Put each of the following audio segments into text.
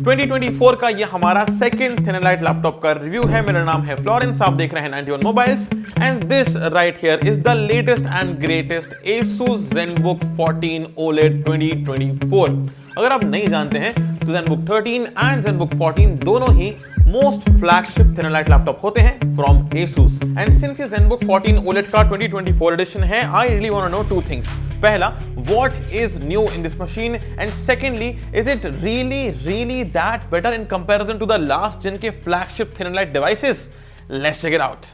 2024 का ये हमारा सेकंड थिनलाइट लैपटॉप का रिव्यू है। मेरा नाम है फ्लोरेंस, आप देख रहे हैं 91 mobiles and this right here is the latest and greatest Asus ZenBook 14 OLED 2024। अगर आप नहीं जानते हैं तो ZenBook 13 एंड ZenBook 14 दोनों ही मोस्ट फ्लैगशिप थिनलाइट लैपटॉप होते हैं फ्रॉम Asus। एंड सिंस ये ZenBook 14 OLED का 2024 एडिशन है, I really want to know two things. पहला, what is new in this machine, and secondly, is it really that better in comparison to the last gen के flagship ThinLight devices? Let's check it out.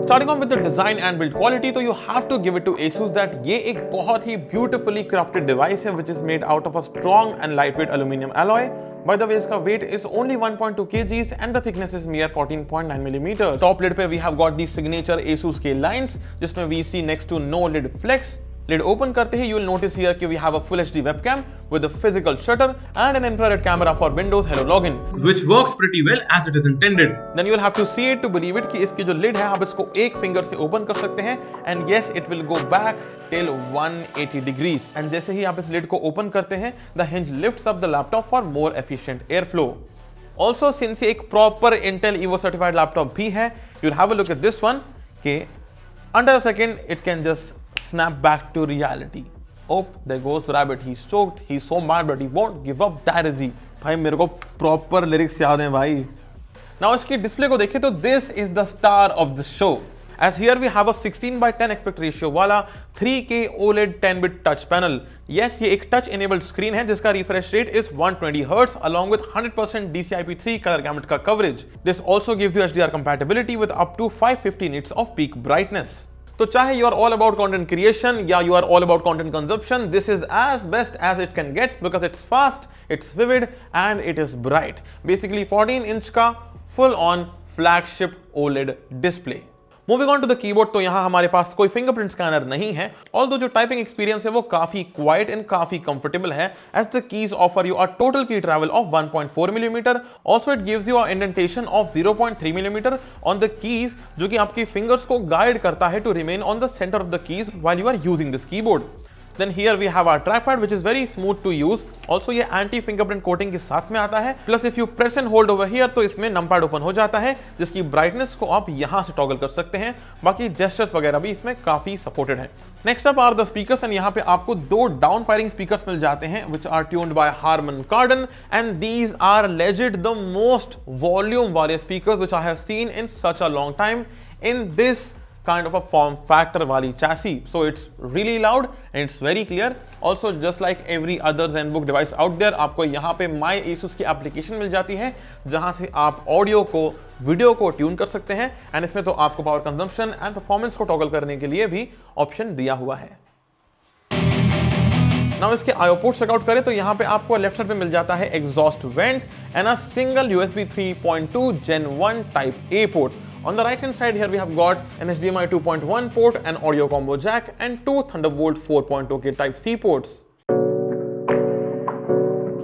Starting off with the design and build quality, तो you have to give it to Asus that ये एक बहुत ही beautifully crafted device है which is made out of a strong and lightweight aluminum alloy. By the way, इसका weight is only 1.2 kgs and the thickness is mere 14.9 mm. Top lid पे we have got the signature Asus के lines जिसमें we see next to no lid flex. Lid open करते ही you will notice here कि we have a full HD webcam with a physical shutter and an infrared camera for Windows Hello Login, which works pretty well as it is intended. Then you will have to see it to believe it कि इसकी जो lid है आप इसको एक finger से open कर सकते हैं and yes it will go back till 180 degrees. And जैसे ही आप इस lid को open करते हैं the hinge lifts up the laptop for more efficient airflow. Also since ये एक proper Intel Evo certified laptop भी है, you'll have a look at this one कि under a second it can just snap back to reality. Oh, there goes rabbit. He's choked. He's so mad, but he won't give up. That is he. भाई मेरे को proper lyrics याद हैं भाई. Now इसकी display को देखें तो this is the star of the show. As here we have a 16:10 aspect ratio वाला 3K OLED 10-bit touch panel. Yes, ये एक touch enabled screen है जिसका refresh rate is 120 Hz along with 100% DCI-P3 color gamut का coverage. This also gives you HDR compatibility with up to 550 nits of peak brightness. तो चाहे you are all about content creation या you are all about content consumption, this is as best as it can get because it's fast, it's vivid and it is bright. Basically 14-inch का full on flagship OLED display. Moving on to the keyboard, तो यहाँ हमारे पास कोई fingerprint scanner नहीं है, although जो typing experience है वो काफी क्वाइट एंड काफी कंफर्टेबल है as the keys offer you a total key travel of 1.4 mm. Also it gives you a indentation of 0.3 mm on the keys जो कि आपकी फिंगर्स को गाइड करता है to remain on the center of the keys while you are using this keyboard. Then here we have our trackpad which is very smooth to use. Also ये anti fingerprint coating के साथ में आता है. Plus if you press and hold over here तो इसमें numpad open हो जाता है जिसकी brightness को आप यहाँ से toggle कर सकते हैं. बाकी gestures वगैरह भी इसमें काफी supported है. Next up are the speakers and यहाँ पे आपको दो down firing speakers मिल जाते हैं which are tuned by Harman Kardon and these are legit the most volume वाले speakers which I have seen in such a long time in this kind of a form factor wali chassis. So it's really loud and it's very clear. Also just like every other ZenBook device out there, आपको यहाँ पे My Asus की application मिल जाती है जहाँ से आप audio को वीडियो को ट्यून कर सकते हैं एंड इसमें तो आपको पावर कंजम्पशन एंड परफॉर्मेंस को टॉगल करने के लिए भी ऑप्शन दिया हुआ है. Now इसके IO पोर्ट चेकआउट करें तो यहाँ पे आपको लेफ्ट साइड पे मिल जाता है exhaust went and a single USB 3.2 Gen 1 Type A port. On the right hand side here we have got an HDMI 2.1 port, an audio combo jack and two Thunderbolt 4.0K Type C ports.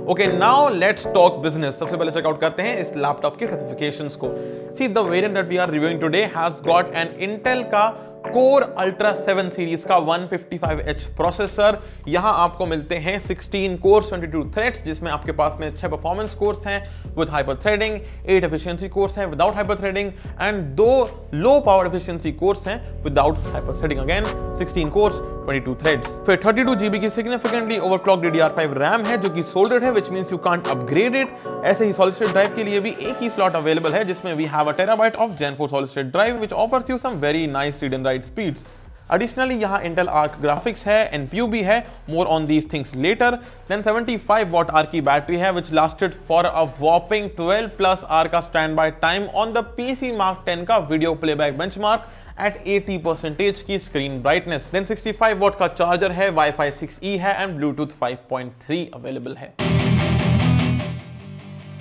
Okay, now let's talk business. सबसे पहले checkout करते हैं इस laptop के specifications को. See the variant that we are reviewing today has got an Intel का Core Ultra 7 series का 155H processor. यहाँ आपको मिलते हैं 16 कोर्स 22 थ्रेड्स जिसमें आपके पास में 6 परफॉर्मेंस कोर्स हैं with hyper threading, 8 efficiency cores हैं without hyper threading and 2 low power efficiency cores हैं without hyper threading. Again 16 cores 22 threads. फिर 32 GB की सिग्निफिकेंटली ओवरक्लॉक DDR5 रैम है जो कि सोल्डर्ड है which means you can't upgrade it. ऐसे ही solid state drive के लिए भी एक ही स्लॉट अवेलेबल है जिसमें we have a terabyte of Gen 4 solid state drive which offers you some very nice read and write speeds. Additionally, यहाँ Intel Arc graphics है, NPU भी है, more on these things later. Then 75 watt R की battery है which lasted for a whopping 12 plus hour का standby time on the PC Mark 10 का video playback benchmark at 80% की screen brightness. Then 65 watt का charger है, Wi-Fi 6E है and Bluetooth 5.3 available है.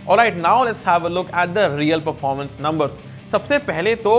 Alright, now let's have a look at the real performance numbers. सबसे पहले तो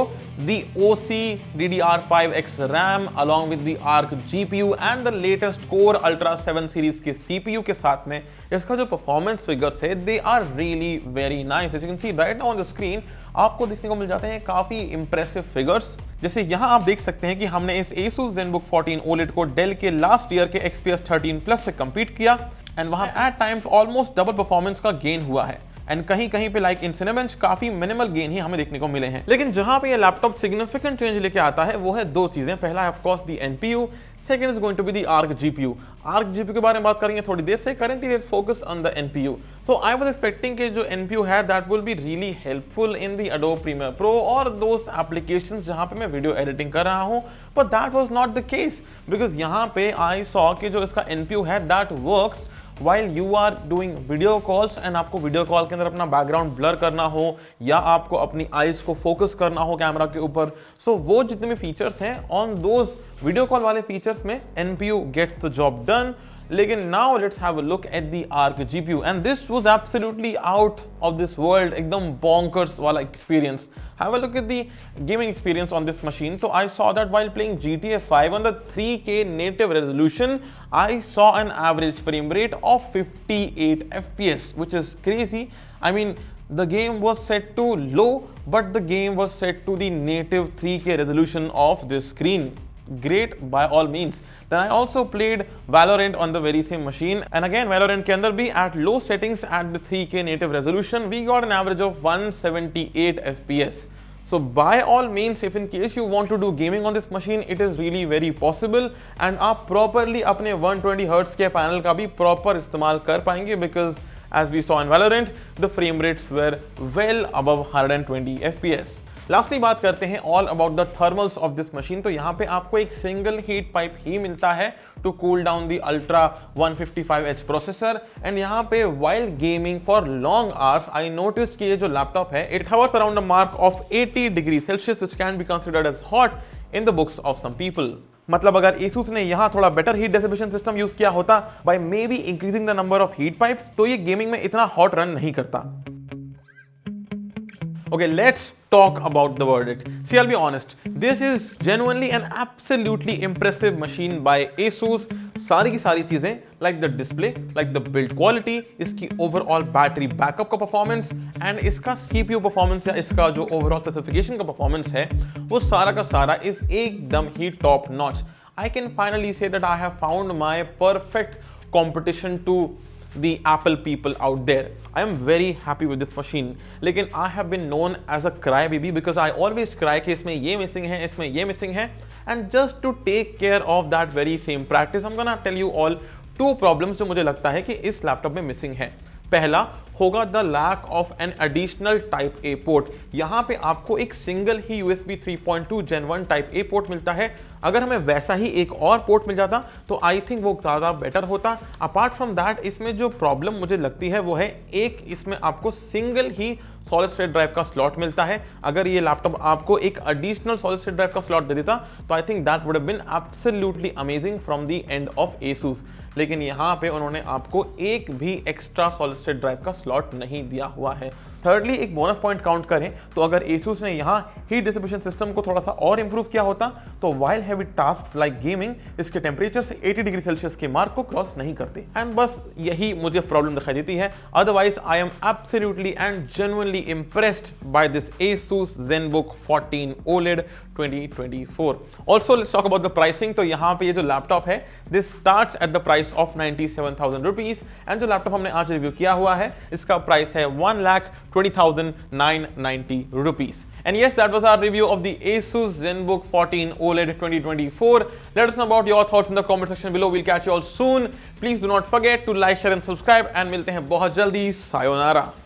the OC DDR5X RAM along with the Arc GPU and the latest Core Ultra 7 series के CPU के साथ में इसका जो performance figures है they are really very nice. As you can see right now on the screen आपको देखने को मिल जाते हैं काफी impressive figures. जैसे यहाँ आप देख सकते हैं कि हमने इस Asus ZenBook 14 OLED को Dell के लास्ट ईयर के XPS 13 Plus से compete किया एंड वहाँ at times almost double performance का गेन हुआ है। एंड कहीं कहीं पे लाइक इन Cinebench काफी मिनिमल गेन ही हमें देखने को मिले हैं। लेकिन जहां पे ये लैपटॉप सिग्निफिकेंट चेंज लेके आता है वो है दो चीजें। पहला है of course the NPU, second is going to be the ARC GPU। ARC GPU के बारे में बात करेंगे थोड़ी देर से। Currently let's focus on the NPU। So I was expecting कि जो NPU है that will be really helpful in the Adobe Premiere Pro और दोस एप्लीकेशंस जहां पे मैं वीडियो एडिटिंग कर रहा हूं, but that was not the case because यहां पे आई सॉ कि जो इसका NPU है that works while you are doing video calls and आपको वीडियो कॉल के अंदर अपना बैकग्राउंड ब्लर करना हो या आपको अपनी आईज को फोकस करना हो कैमरा के ऊपर, सो वो जितने भी फीचर्स हैं ऑन दोज वीडियो कॉल वाले फीचर्स में NPU gets the job done. लेकिन now let's have a look at the ARC GPU and this was absolutely out of this world, एकदम बॉन्कर्स वाला experience. Have a look at the gaming experience on this machine. So I saw that while playing GTA 5 on the 3K native resolution, I saw an average frame rate of 58 FPS, which is crazy. I mean, the game was set to low, but the game was set to the native 3K resolution of this screen. Great by all means. Then I also played Valorant on the very same machine, and again Valorant के अंदर भी at low settings at the 3K native resolution we got an average of 178 FPS. So by all means, if in case you want to do gaming on this machine, it is really very possible and आप properly अपने 120 Hz के panel का भी proper इस्तेमाल कर पाएंगे because as we saw in Valorant, the frame rates were well above 120 FPS. Lastly बात करते हैं all about the thermals of this machine. तो यहाँ पे आपको एक सिंगल हीट पाइप ही मिलता है to cool down the ultra 155H प्रोसेसर। एंड यहाँ पे while gaming for long hours I notice कि ये जो लैपटॉप है it hovers around a mark of 80 degree Celsius which can be considered as hot in the books of some people. मतलब अगर ASUS ने यहाँ थोड़ा better heat dissipation system use किया होता by maybe increasing the number of heat pipes, तो ये gaming में इतना हॉट रन नहीं करता। Okay, let's talk about the verdict. See, I'll be honest, this is genuinely an absolutely impressive machine by ASUS. सारी की सारी चीजें like the display, like the build quality, इसकी overall battery backup का performance and इसका CPU performance या इसका जो overall specification का performance है वो सारा का सारा is एकदम ही top notch. I can finally say that I have found my perfect competition to the Apple people out there. I am very happy with this machine. लेकिन I have been known as a crybaby because I always cry कि इसमें ये missing है, इसमें ये missing है, and just to take care of that very same practice, I'm gonna tell you all two problems जो मुझे लगता है कि इस लैपटॉप में मिसिंग है। पहला होगा the lack of an additional type A port. यहाँ पे आपको एक सिंगल ही USB 3.2 Gen 1 type A port मिलता है। अगर हमें वैसा ही एक और पोर्ट मिल जाता तो आई थिंक वो ज़्यादा बेटर होता। अपार्ट फ्रॉम दैट इसमें जो प्रॉब्लम मुझे लगती है वो है एक इसमें आपको सिंगल ही सॉलिड स्टेट ड्राइव का स्लॉट मिलता है। अगर ये लैपटॉप आपको एक एडिशनल सॉलिड स्टेट ड्राइव का स्लॉट दे देता तो I think that would have been absolutely amazing from the end of ASUS। लेकिन यहाँ पे उन्होंने आपको एक भी एक्स्ट्रा सॉलिड स्टेट ड्राइव का स्लॉट नहीं दिया हुआ है। थर्डली एक बोनस पॉइंट काउंट करें तो अगर ASUS ने यहाँ हीट डिसिपेशन सिस्टम को थोड़ा सा और इंप्रूव किया होता तो while heavy task like gaming इसके टेम्परेचर से 80 डिग्री सेल्सियस के मार्क को क्रॉस नहीं करते। एंड बस यही मुझे प्रॉब्लम दिखाई देती है। Otherwise I am absolutely and genuinely impressed by this ASUS ZenBook 14 OLED 2024. Also let's talk about the pricing. तो यहाँ पे ये जो लैपटॉप है this starts at the price of 97,000 rupees and जो लैपटॉप हमने आज रिव्यू किया हुआ है इसका प्राइस है 1,20,990 rupees. And yes, that was our review of the ASUS ZenBook 14 OLED 2024. Let us know about your thoughts in the comment section below. We'll catch you all soon. Please do not forget to like, share and subscribe and मिलते हैं बहुत जल्दी। Sayonara.